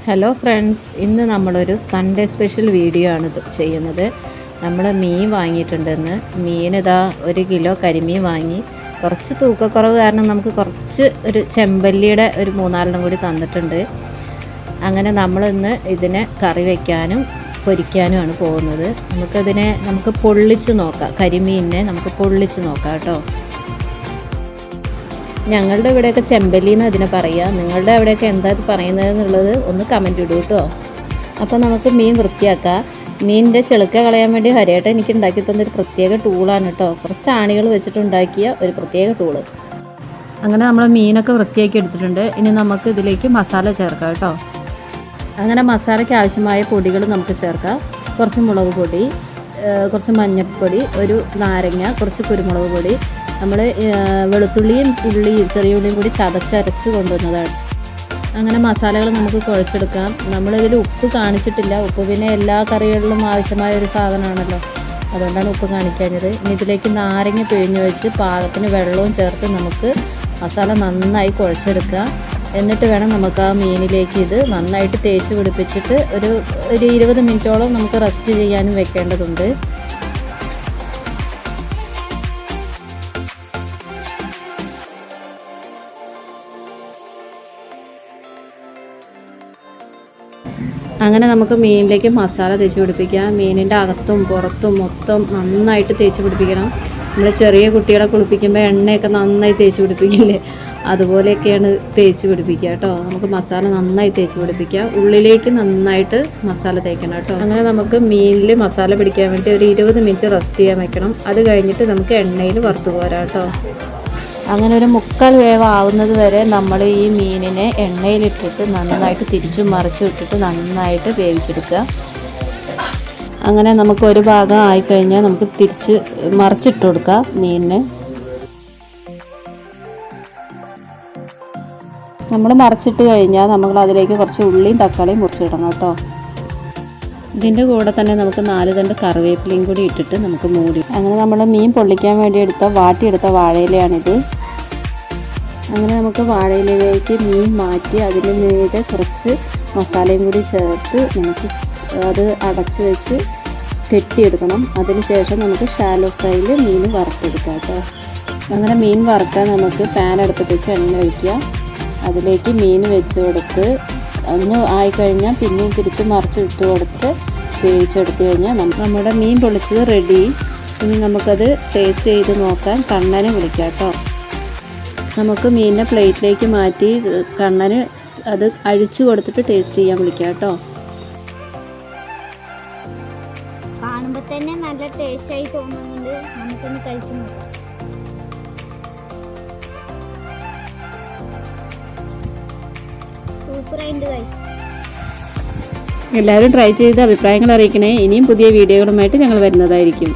Hello friends, ഇന്ന് നമ്മളൊരു Sunday special video ആണ് ചെയ്യുന്നത്. നമ്മൾ മീൻ വാങ്ങിയിട്ടുണ്ടെന്ന്. മീനിതാ 1 കിലോ കരിമീൻ വാങ്ങി. കുറച്ച് തൂക്കക്കുറവ് കാരണം നമുക്ക് കുറച്ച് ഒരു ചെമ്പല്ലിയുടെ ഒരു 3-4 കൂടി തന്നിട്ടുണ്ട്. അങ്ങനെ നമ്മളിന്ന് ഇതിനെ കറി വയ്ക്കാനും പൊരിക്കാനുമാണ് പോകുന്നത്. നമുക്ക് പൊള്ളിച്ച് നോക്കാം. കരിമീനിനെ നമുക്ക് പൊള്ളിച്ച് നോക്കാം കേട്ടോ. ഞങ്ങളുടെ ഇവിടെയൊക്കെ ചെമ്പല്ലിന്ന് അതിനെ പറയുക. നിങ്ങളുടെ അവിടെയൊക്കെ എന്താ ഇത് പറയുന്നത് എന്നുള്ളത് ഒന്ന് കമൻറ്റ് ഇടൂ കേട്ടോ. അപ്പോൾ നമുക്ക് മീൻ വൃത്തിയാക്കാം. മീനിൻ്റെ ചെളുക്ക കളയാൻ വേണ്ടി ഹരിയേട്ടൻ എനിക്ക് ഉണ്ടാക്കി തന്നൊരു പ്രത്യേക ടൂളാണ് കേട്ടോ. കുറച്ച് ആണികൾ വെച്ചിട്ടുണ്ടാക്കിയ ഒരു പ്രത്യേക ടൂള്. അങ്ങനെ നമ്മൾ മീനൊക്കെ വൃത്തിയാക്കി എടുത്തിട്ടുണ്ട്. ഇനി നമുക്ക് ഇതിലേക്ക് മസാല ചേർക്കാം കേട്ടോ. അങ്ങനെ മസാലയ്ക്ക് ആവശ്യമായ പൊടികൾ നമുക്ക് ചേർക്കാം. കുറച്ച് മുളക് പൊടി, കുറച്ച് മഞ്ഞൾപ്പൊടി, ഒരു നാരങ്ങ, കുറച്ച് കുരുമുളക് പൊടി, നമ്മൾ വെളുത്തുള്ളിയും ഉള്ളിയും ചെറിയ ഉള്ളിയും കൂടി ചതച്ചരച്ച് കൊണ്ടുവന്നതാണ്. അങ്ങനെ മസാലകൾ നമുക്ക് കുഴച്ചെടുക്കാം. നമ്മളിതിൽ ഉപ്പ് കാണിച്ചിട്ടില്ല. ഉപ്പ് പിന്നെ എല്ലാ കറികളിലും ആവശ്യമായ ഒരു സാധനമാണല്ലോ, അതുകൊണ്ടാണ് ഉപ്പ് കാണിക്കാഞ്ഞത്. ഇനി ഇതിലേക്ക് നാരങ്ങ പിഴിഞ്ഞ് വെച്ച് പാകത്തിന് വെള്ളവും ചേർത്ത് നമുക്ക് മസാല നന്നായി കുഴച്ചെടുക്കുക. എന്നിട്ട് വേണം നമുക്ക് ആ മീനിലേക്ക് ഇത് നന്നായിട്ട് തേച്ച് പിടിപ്പിച്ചിട്ട് ഒരു 20 മിനിറ്റോളം നമുക്ക് റെസ്റ്റ് ചെയ്യാനും വെക്കേണ്ടതുണ്ട്. അങ്ങനെ നമുക്ക് മീനിലേക്ക് മസാല തേച്ച് പിടിപ്പിക്കാം. മീനിൻ്റെ അകത്തും പുറത്തും മൊത്തം നന്നായിട്ട് തേച്ച് പിടിപ്പിക്കണം. നമ്മൾ ചെറിയ കുട്ടികളെ കുളിപ്പിക്കുമ്പോൾ എണ്ണയൊക്കെ നന്നായി തേച്ച് പിടിപ്പിക്കില്ലേ, അതുപോലെയൊക്കെയാണ് തേച്ച് പിടിപ്പിക്കുക കേട്ടോ. നമുക്ക് മസാല നന്നായി തേച്ച് പിടിപ്പിക്കുക. ഉള്ളിലേക്ക് നന്നായിട്ട് മസാല തേക്കണം കേട്ടോ. അങ്ങനെ നമുക്ക് മീനിൽ മസാല പിടിക്കാൻ വേണ്ടി ഒരു 20 മിനിറ്റ് റെസ്റ്റ് ചെയ്യാൻ വെക്കണം. അത് കഴിഞ്ഞിട്ട് നമുക്ക് എണ്ണയിൽ വറുത്ത് പോരാം കേട്ടോ. അങ്ങനെ ഒരു 3/4 വേവ് ആവുന്നത് വരെ നമ്മൾ ഈ മീനിനെ എണ്ണയിലിട്ടിട്ട് നന്നായിട്ട് തിരിച്ചും മറിച്ചും ഇട്ടിട്ട് നന്നായിട്ട് വേവിച്ചെടുക്കുക. അങ്ങനെ നമുക്ക് ഒരു ഭാഗം ആയിക്കഴിഞ്ഞാൽ നമുക്ക് തിരിച്ച് മറിച്ചിട്ട് കൊടുക്കാം മീനിന്. നമ്മൾ മറിച്ചിട്ട് കഴിഞ്ഞാൽ നമ്മൾ അതിലേക്ക് കുറച്ച് ഉള്ളിയും തക്കാളിയും മുറിച്ചിടണം കേട്ടോ. ഇതിൻ്റെ കൂടെ തന്നെ നമുക്ക് 4 തണ്ട് കറിവേപ്പിലയും കൂടി ഇട്ടിട്ട് നമുക്ക് മൂടി. അങ്ങനെ നമ്മൾ മീൻ പൊള്ളിക്കാൻ വേണ്ടി വാട്ടിയെടുത്ത വാഴയിലയാണിത്. അങ്ങനെ നമുക്ക് വാഴയിലയിലേക്ക് മീൻ മാറ്റി അതിന് മീതെ കുറച്ച് മസാലയും കൂടി ചേർത്ത് നമുക്ക് അത് അടച്ച് വെച്ച് കെട്ടിയെടുക്കണം. അതിന് ശേഷം നമുക്ക് ഷാലോ ഫ്രൈയിൽ മീൻ വറുത്തെടുക്കാം കേട്ടോ. അങ്ങനെ മീൻ വറുക്കാൻ നമുക്ക് പാൻ അടുപ്പത്ത് വെച്ച് എണ്ണ ഒഴിക്കുക. അതിലേക്ക് മീൻ വെച്ച് കൊടുത്ത് ഒന്ന് ആയിക്കഴിഞ്ഞാൽ പിന്നെയും തിരിച്ച് മറിച്ചിട്ട് കൊടുത്ത് വേവിച്ചെടുത്ത് കഴിഞ്ഞാൽ നമ്മുടെ മീൻ പൊള്ളിച്ചത് റെഡി. ഇനി നമുക്കത് ടേസ്റ്റ് ചെയ്ത് നോക്കാൻ കണ്ണനെ വിളിക്കാം കേട്ടോ. നമുക്ക് മീനിനെ പ്ലേറ്റിലേക്ക് മാറ്റി കണ്ണന് അത് അഴിച്ചു കൊടുത്തിട്ട് ടേസ്റ്റ് ചെയ്യാൻ വിളിക്കാം കേട്ടോ. കാണുമ്പോൾ തന്നെ നല്ല ടേസ്റ്റ് ആയി തോന്നുന്നുണ്ട്. നമുക്കൊന്ന് കഴിച്ചു നോക്കാം. സൂപ്പറായിട്ട് കഴിച്ചു. എല്ലാവരും ട്രൈ ചെയ്ത് അഭിപ്രായങ്ങൾ അറിയിക്കണേ. ഇനിയും പുതിയ വീഡിയോകളുമായിട്ട് ഞങ്ങൾ വരുന്നതായിരിക്കും.